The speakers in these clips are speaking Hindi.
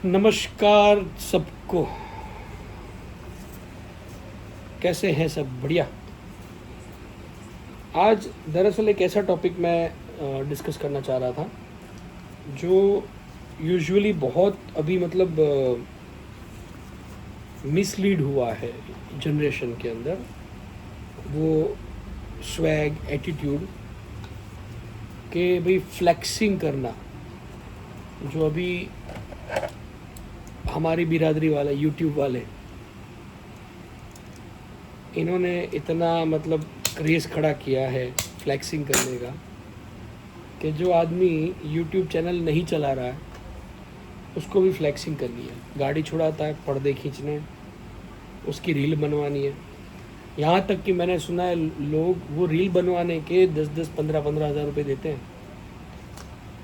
नमस्कार सबको। कैसे हैं सब? बढ़िया। आज दरअसल एक ऐसा टॉपिक मैं डिस्कस करना चाह रहा था जो यूजुअली बहुत अभी मतलब मिसलीड हुआ है जनरेशन के अंदर। वो स्वैग एटीट्यूड के भाई फ्लेक्सिंग करना, जो अभी हमारी बिरादरी वाले यूट्यूब वाले इन्होंने इतना मतलब क्रेज़ खड़ा किया है फ्लेक्सिंग करने का कि जो आदमी यूट्यूब चैनल नहीं चला रहा है उसको भी फ्लेक्सिंग करनी है। गाड़ी छुड़ाता है, पर्दे खींचने, उसकी रील बनवानी है। यहाँ तक कि मैंने सुना है लोग वो रील बनवाने के 10-10, 15-15 हज़ार रुपये देते हैं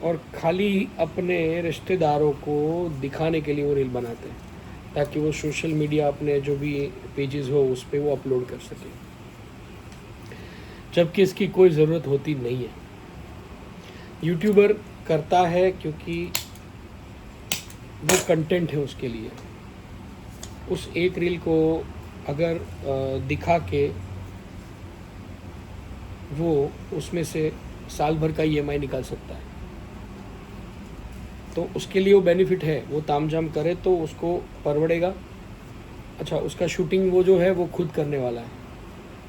और खाली अपने रिश्तेदारों को दिखाने के लिए वो रील बनाते हैं ताकि वो सोशल मीडिया अपने जो भी पेजेस हो उस पर वो अपलोड कर सके, जबकि इसकी कोई ज़रूरत होती नहीं है। यूट्यूबर करता है क्योंकि वो कंटेंट है उसके लिए। उस एक रील को अगर दिखा के वो उसमें से साल भर का EMI निकाल सकता है, तो उसके लिए वो बेनिफिट है। वो तामझाम करे तो उसको परवड़ेगा। अच्छा, उसका शूटिंग वो जो है वो खुद करने वाला है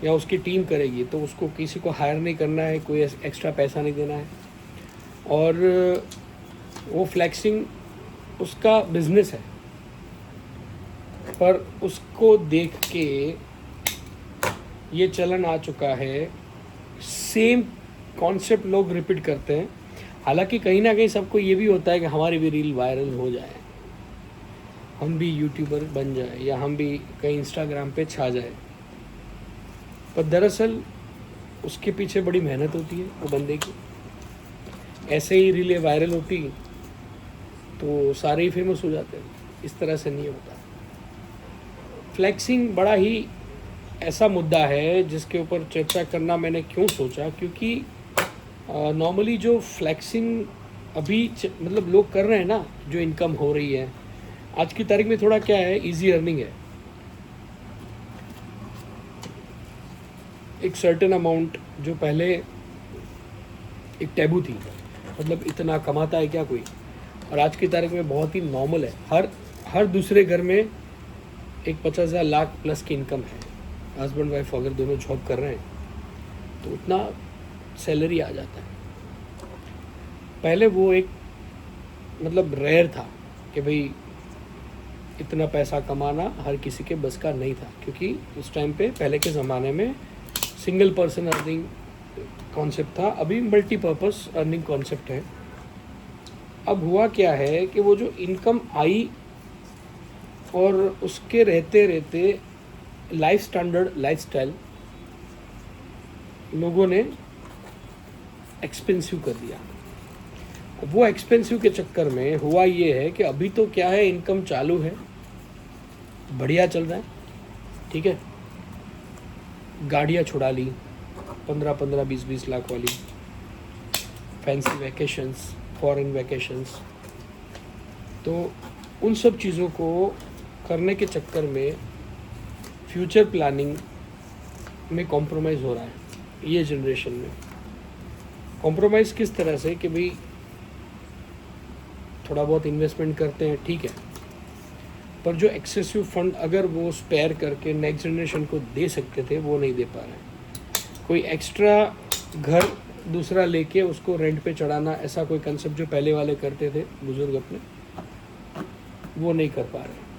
या उसकी टीम करेगी, तो उसको किसी को हायर नहीं करना है, कोई एक्स्ट्रा पैसा नहीं देना है। और वो फ्लैक्सिंग उसका बिजनेस है, पर उसको देख के ये चलन आ चुका है। सेम कॉन्सेप्ट लोग रिपीट करते हैं। हालांकि कहीं ना कहीं सबको ये भी होता है कि हमारी भी रील वायरल हो जाए, हम भी यूट्यूबर बन जाए या हम भी कहीं इंस्टाग्राम पे छा जाए, पर दरअसल उसके पीछे बड़ी मेहनत होती है वो बंदे की। ऐसे ही रीलें वायरल होती तो सारे ही फेमस हो जाते हैं, इस तरह से नहीं होता। फ्लैक्सिंग बड़ा ही ऐसा मुद्दा है जिसके ऊपर चर्चा करना मैंने क्यों सोचा, क्योंकि नॉर्मली जो फ्लैक्सिंग अभी मतलब लोग कर रहे हैं ना, जो इनकम हो रही है आज की तारीख में, थोड़ा क्या है, इजी अर्निंग है। एक सर्टेन अमाउंट जो पहले एक टैबू थी, मतलब इतना कमाता है क्या कोई, और आज की तारीख में बहुत ही नॉर्मल है। हर दूसरे घर में एक 50,000 लाख प्लस की इनकम है। हस्बैंड वाइफ अगर दोनों जॉब कर रहे हैं तो उतना सैलरी आ जाता है। पहले वो एक मतलब रेयर था कि भाई इतना पैसा कमाना हर किसी के बस का नहीं था, क्योंकि उस टाइम पे पहले के ज़माने में सिंगल पर्सन अर्निंग कॉन्सेप्ट था। अभी मल्टीपर्पस अर्निंग कॉन्सेप्ट है। अब हुआ क्या है कि वो जो इनकम आई और उसके रहते रहते लाइफस्टाइल लोगों ने एक्सपेंसिव कर दिया। वो एक्सपेंसिव के चक्कर में हुआ ये है कि अभी तो क्या है, इनकम चालू है, बढ़िया चल रहा है, ठीक है, गाड़ियाँ छुड़ा ली 15-15, 20-20 लाख वाली, फैंसी वैकेशंस, फॉरेन वैकेशंस। तो उन सब चीज़ों को करने के चक्कर में फ्यूचर प्लानिंग में कॉम्प्रोमाइज़ हो रहा है ये जनरेशन में। कॉम्प्रोमाइज़ किस तरह से कि भाई थोड़ा बहुत इन्वेस्टमेंट करते हैं, ठीक है, पर जो एक्सेसिव फंड अगर वो स्पेयर करके नेक्स्ट जनरेशन को दे सकते थे वो नहीं दे पा रहे हैं। कोई एक्स्ट्रा घर दूसरा लेके उसको रेंट पे चढ़ाना, ऐसा कोई कंसेप्ट जो पहले वाले करते थे बुजुर्ग अपने, वो नहीं कर पा रहे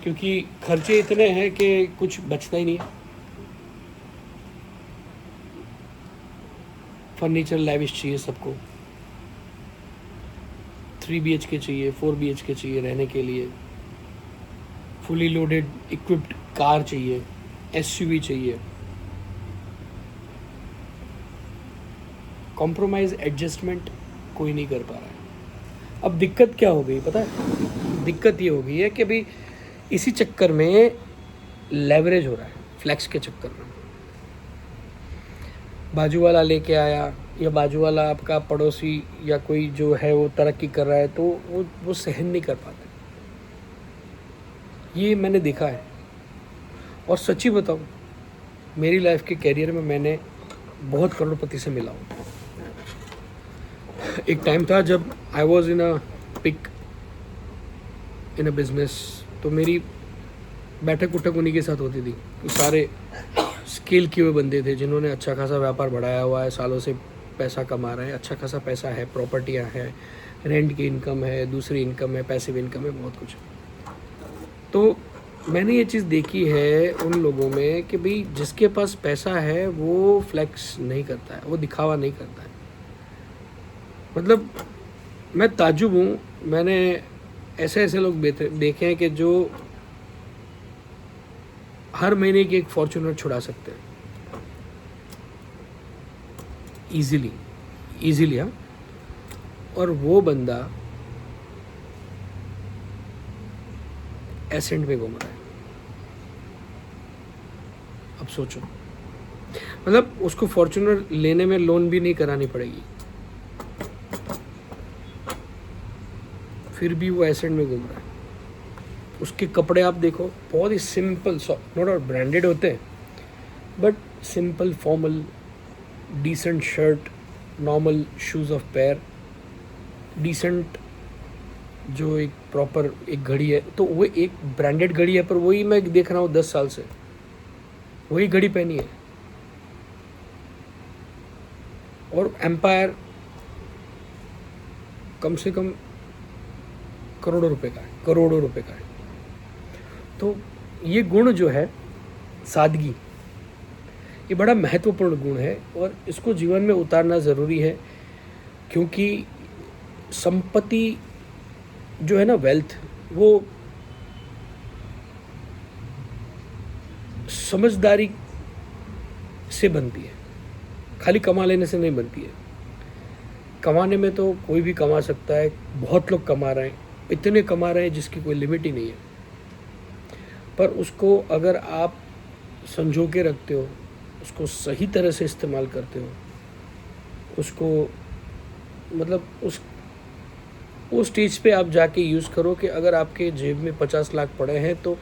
क्योंकि खर्चे इतने हैं कि कुछ बचता ही नहीं है। फर्नीचर लैविश चाहिए सबको, 3 BHK चाहिए, 4 BHK चाहिए रहने के लिए, फुली लोडेड इक्विप्ड कार चाहिए, SUV चाहिए। कॉम्प्रोमाइज़ एडजस्टमेंट कोई नहीं कर पा रहा है। अब दिक्कत क्या हो गई पता है? दिक्कत ये हो गई है कि भाई इसी चक्कर में लेवरेज हो रहा है, फ्लैक्स के चक्कर में। बाजू वाला लेके आया या बाजू वाला आपका पड़ोसी या कोई जो है वो तरक्की कर रहा है तो वो सहन नहीं कर पाते। ये मैंने देखा है। और सच्ची बताऊँ, मेरी लाइफ के कैरियर में मैंने बहुत करोड़पति से मिला हूँ। एक टाइम था जब I was in a peak in a business, तो मेरी बैठक उठक उन्हीं के साथ होती थी। तो सारे स्किल किए हुए बंदे थे जिन्होंने अच्छा खासा व्यापार बढ़ाया हुआ है, सालों से पैसा कमा रहे हैं, अच्छा खासा पैसा है, प्रॉपर्टियां हैं, रेंट की इनकम है, दूसरी इनकम है, पैसिव इनकम है, बहुत कुछ। तो मैंने ये चीज़ देखी है उन लोगों में कि भाई जिसके पास पैसा है वो फ्लेक्स नहीं करता है, वो दिखावा नहीं करता है। मतलब मैं ताज्जुब हूँ, मैंने ऐसे ऐसे लोग देखे हैं कि जो हर महीने की एक फॉर्च्यूनर छुड़ा सकते हैं इजीली हाँ। और वो बंदा एसेंट में घूम रहा है। अब सोचो, मतलब उसको फॉर्च्यूनर लेने में लोन भी नहीं करानी पड़ेगी, फिर भी वो एसेंट में घूम रहा है। उसके कपड़े आप देखो, बहुत ही सिंपल, नॉट और ब्रांडेड होते हैं, but simple formal, decent shirt, normal shoes of pair, decent जो एक प्रॉपर एक घड़ी है, तो वो एक ब्रांडेड घड़ी है, पर वही मैं देख रहा हूँ 10 साल से वही घड़ी पहनी है। और एम्पायर कम से कम करोड़ों रुपए का है। तो ये गुण जो है, सादगी, ये बड़ा महत्वपूर्ण गुण है और इसको जीवन में उतारना ज़रूरी है। क्योंकि संपत्ति जो है ना, वेल्थ, वो समझदारी से बनती है, खाली कमा लेने से नहीं बनती है। कमाने में तो कोई भी कमा सकता है, बहुत लोग कमा रहे हैं, इतने कमा रहे हैं जिसकी कोई लिमिट ही नहीं है। पर उसको अगर आप संजो के रखते हो, उसको सही तरह से इस्तेमाल करते हो, उसको मतलब उस स्टेज पे आप जाके यूज़ करो कि अगर आपके जेब में 50 लाख पड़े हैं तो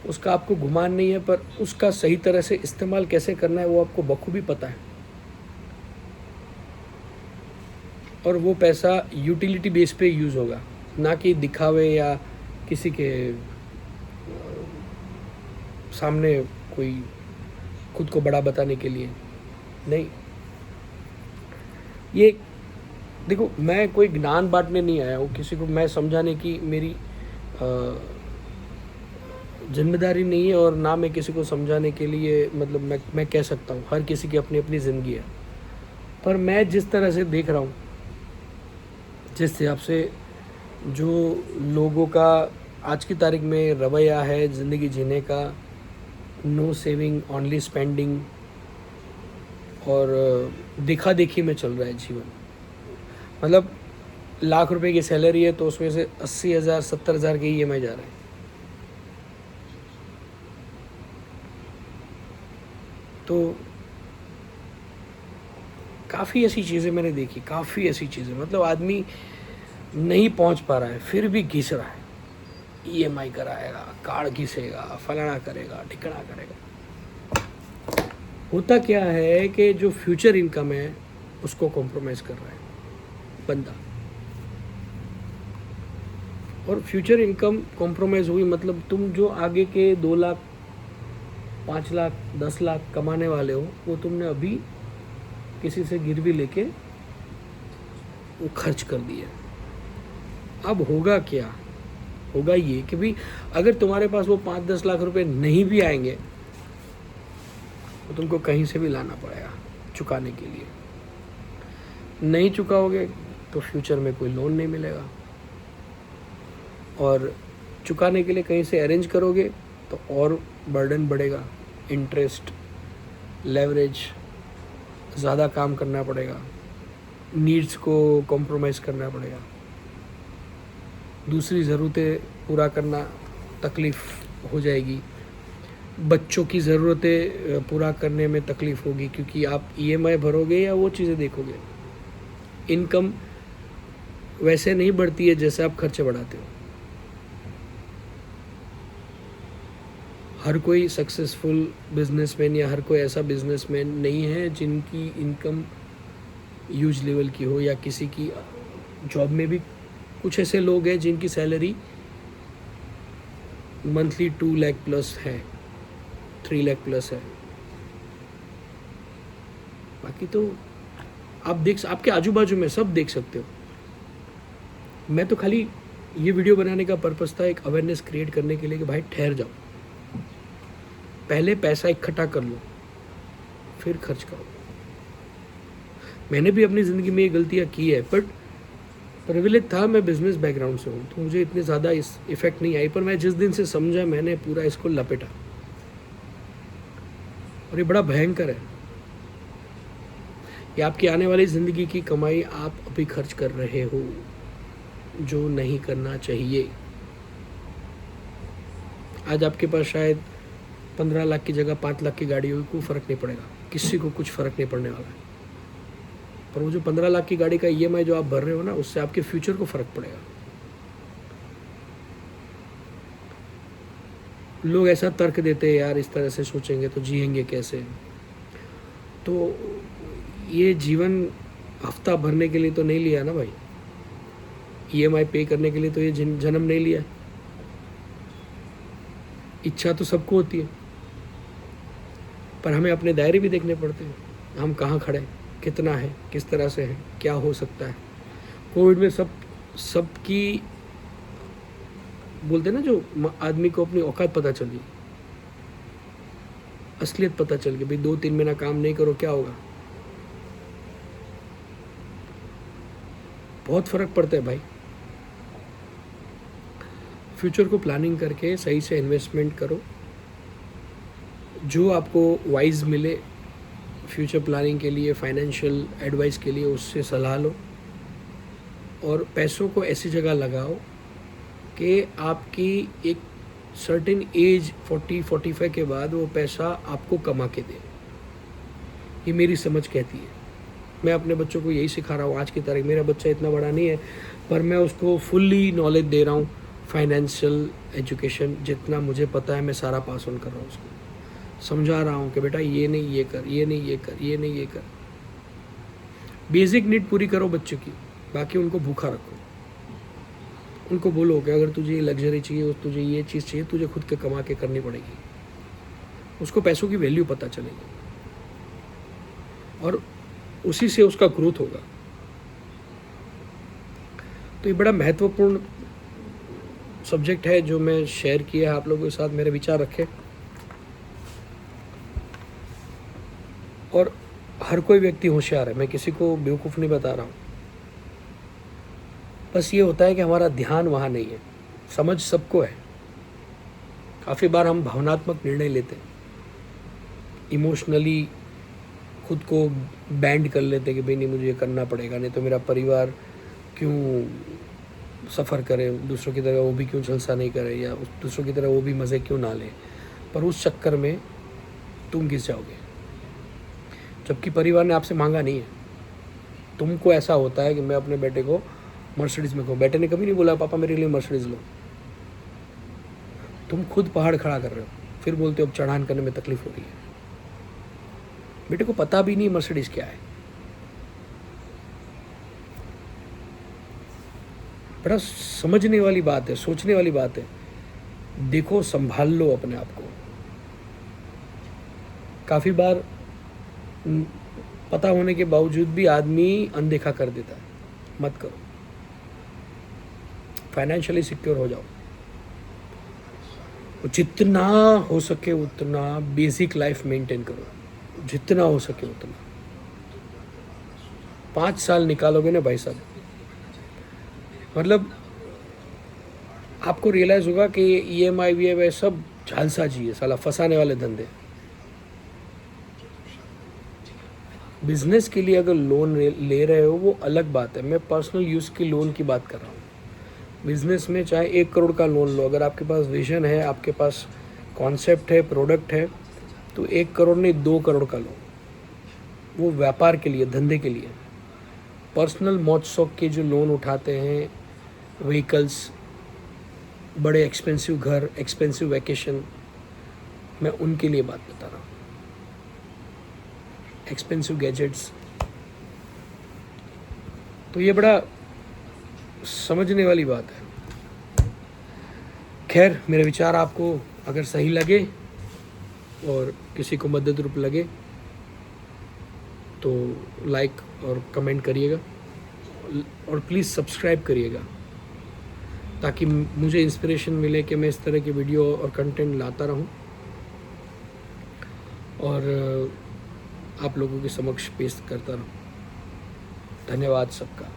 उसका आपको गुमान नहीं है, पर उसका सही तरह से इस्तेमाल कैसे करना है वो आपको बखूबी पता है। और वो पैसा यूटिलिटी बेस पे यूज़ होगा, ना कि दिखावे या किसी के सामने कोई खुद को बड़ा बताने के लिए नहीं। ये देखो, मैं कोई ज्ञान बांटने नहीं आया हूँ, किसी को मैं समझाने की मेरी जिम्मेदारी नहीं है, और ना मैं किसी को समझाने के लिए, मतलब मैं कह सकता हूँ, हर किसी की अपनी अपनी ज़िंदगी है। पर मैं जिस तरह से देख रहा हूँ, जिस हिसाब से जो लोगों का आज की तारीख में रवैया है ज़िंदगी जीने का, नो सेविंग ओनली स्पेंडिंग, और देखा देखी में चल रहा है जीवन। मतलब लाख रुपए की सैलरी है तो उसमें से 80,000 70,000 के EMI जा रहे हैं। तो काफ़ी ऐसी चीज़ें मैंने देखी, काफ़ी ऐसी चीज़ें, मतलब आदमी नहीं पहुंच पा रहा है फिर भी घिस रहा है, EMI कराएगा, कार्ड घिसेगा, फलाना करेगा, ठिकाना करेगा। होता क्या है कि जो फ्यूचर इनकम है उसको कॉम्प्रोमाइज़ कर रहा है बंदा, और फ्यूचर इनकम कॉम्प्रोमाइज़ हुई मतलब तुम जो आगे के 2 लाख 5 लाख 10 लाख कमाने वाले हो, वो तुमने अभी किसी से गिरवी लेके वो खर्च कर दिया। अब होगा क्या? होगा ये कि भाई अगर तुम्हारे पास वो 5-10 लाख रुपए नहीं भी आएंगे तो तुमको कहीं से भी लाना पड़ेगा चुकाने के लिए। नहीं चुकाओगे तो फ्यूचर में कोई लोन नहीं मिलेगा, और चुकाने के लिए कहीं से अरेंज करोगे तो और बर्डन बढ़ेगा, इंटरेस्ट, लेवरेज, ज़्यादा काम करना पड़ेगा, नीड्स को कॉम्प्रोमाइज़ करना पड़ेगा, दूसरी ज़रूरतें पूरा करना तकलीफ़ हो जाएगी, बच्चों की ज़रूरतें पूरा करने में तकलीफ़ होगी, क्योंकि आप EMI भरोगे या वो चीज़ें देखोगे। इनकम वैसे नहीं बढ़ती है जैसे आप खर्चे बढ़ाते हो। हर कोई सक्सेसफुल बिजनेसमैन या हर कोई ऐसा बिजनेसमैन नहीं है जिनकी इनकम ह्यूज लेवल की हो, या किसी की जॉब में भी कुछ ऐसे लोग हैं जिनकी सैलरी मंथली 2 लाख प्लस है, 3 लाख प्लस है। बाकी तो आप आपके आजू बाजू में सब देख सकते हो। मैं तो खाली ये वीडियो बनाने का पर्पस था एक अवेयरनेस क्रिएट करने के लिए कि भाई ठहर जाओ, पहले पैसा इकट्ठा कर लो फिर खर्च करो। मैंने भी अपनी ज़िंदगी में ये गलतियाँ की है, बट प्रिविलेज था, मैं बिजनेस बैकग्राउंड से हूँ तो मुझे इतनी ज़्यादा इस इफ़ेक्ट नहीं आई। पर मैं जिस दिन से समझा मैंने पूरा इसको लपेटा, और ये बड़ा भयंकर है। ये आपकी आने वाली ज़िंदगी की कमाई आप अभी खर्च कर रहे हो, जो नहीं करना चाहिए। आज आपके पास शायद 15 लाख की जगह 5 लाख की गाड़ी होगी, कोई फ़र्क नहीं पड़ेगा, किसी को कुछ फ़र्क नहीं पड़ने वाला है। पर वो जो 15 लाख की गाड़ी का EMI जो आप भर रहे हो ना, उससे आपके फ्यूचर को फ़र्क पड़ेगा। लोग ऐसा तर्क देते हैं, यार इस तरह से सोचेंगे तो जिएंगे कैसे। तो ये जीवन हफ्ता भरने के लिए तो नहीं लिया ना भाई, EMI पे करने के लिए तो ये जन्म नहीं लिया। इच्छा तो सबको होती है, पर हमें अपने दायरे भी देखने पड़ते हैं। हम कहाँ खड़े, कितना है, किस तरह से है, क्या हो सकता है। कोविड में सबकी बोलते ना, जो आदमी को अपनी औकात पता चली, असलियत पता चल गई। भाई 2-3 महीना काम नहीं करो क्या होगा, बहुत फर्क पड़ता है भाई। फ्यूचर को प्लानिंग करके सही से इन्वेस्टमेंट करो, जो आपको वाइज मिले फ्यूचर प्लानिंग के लिए, फाइनेंशियल एडवाइस के लिए, उससे सलाह लो। और पैसों को ऐसी जगह लगाओ कि आपकी एक सर्टेन एज 40-45 के बाद वो पैसा आपको कमा के दे। ये मेरी समझ कहती है। मैं अपने बच्चों को यही सिखा रहा हूँ आज की तारीख। मेरा बच्चा इतना बड़ा नहीं है, पर मैं उसको फुल्ली नॉलेज दे रहा हूँ। फाइनेंशियल एजुकेशन जितना मुझे पता है मैं सारा पास ऑन कर रहा हूँ उसको। समझा रहा हूँ कि बेटा ये नहीं ये कर, ये नहीं ये कर, ये नहीं ये कर। बेसिक नीड पूरी करो बच्चों की, बाकी उनको भूखा रखो। उनको बोलो कि अगर तुझे लग्जरी चाहिए, तुझे ये चीज़ चाहिए, तुझे खुद के कमा के करनी पड़ेगी। उसको पैसों की वैल्यू पता चलेगी और उसी से उसका ग्रोथ होगा। तो ये बड़ा महत्वपूर्ण सब्जेक्ट है जो मैं शेयर किया है आप लोगों के साथ, मेरे विचार रखे। और हर कोई व्यक्ति होशियार है, मैं किसी को बेवकूफ़ नहीं बता रहा हूँ। बस ये होता है कि हमारा ध्यान वहाँ नहीं है। समझ सबको है, काफ़ी बार हम भावनात्मक निर्णय लेते हैं, इमोशनली खुद को बैंड कर लेते हैं कि भाई नहीं मुझे ये करना पड़ेगा, नहीं तो मेरा परिवार क्यों सफ़र करे, दूसरों की तरह वो भी क्यों जलसा नहीं करे, या दूसरों की तरह वो भी मज़े क्यों ना ले। पर उस चक्कर में तुम घिस जाओगे, जबकि परिवार ने आपसे मांगा नहीं है। तुमको ऐसा होता है कि मैं अपने बेटे को मर्सिडीज़ में कहूँ, बेटे ने कभी नहीं बोला पापा मेरे लिए मर्सिडीज़ लो। तुम खुद पहाड़ खड़ा कर रहे हो, फिर बोलते हो अब चढ़ान करने में तकलीफ हो रही है। बेटे को पता भी नहीं मर्सिडीज़ क्या है। बड़ा समझने वाली बात है, सोचने वाली बात है। देखो, संभाल लो अपने आप को। काफ़ी बार पता होने के बावजूद भी आदमी अनदेखा कर देता है। मत करो, फाइनेंशियली सिक्योर हो जाओ। जितना हो सके उतना बेसिक लाइफ मेंटेन करो, जितना हो सके उतना। 5 साल निकालोगे ना भाई साहब, मतलब आपको रियलाइज़ होगा कि EMI वीएमआई सब झालसाजी है, साला फंसाने वाले धंधे। बिजनेस के लिए अगर लोन ले रहे हो वो अलग बात है, मैं पर्सनल यूज़ की लोन की बात कर रहा हूँ। बिजनेस में चाहे 1 करोड़ का लोन लो, अगर आपके पास विजन है, आपके पास कॉन्सेप्ट है, प्रोडक्ट है, तो 1 करोड़ नहीं 2 करोड़ का लो। वो व्यापार के लिए, धंधे के लिए। पर्सनल मौज शौक के जो लोन उठाते हैं, व्हीकल्स, बड़े एक्सपेंसिव घर, एक्सपेंसिव वैकेशन, मैं उनके लिए बात बता रहा हूँ। एक्सपेंसिव गैजेट्स, तो ये बड़ा समझने वाली बात है। खैर, मेरे विचार आपको अगर सही लगे और किसी को मददरूप लगे तो लाइक और कमेंट करिएगा, और प्लीज़ सब्सक्राइब करिएगा ताकि मुझे इंस्पिरेशन मिले कि मैं इस तरह की वीडियो और कंटेंट लाता रहूं और आप लोगों के समक्ष पेश करता रहूं। धन्यवाद सबका।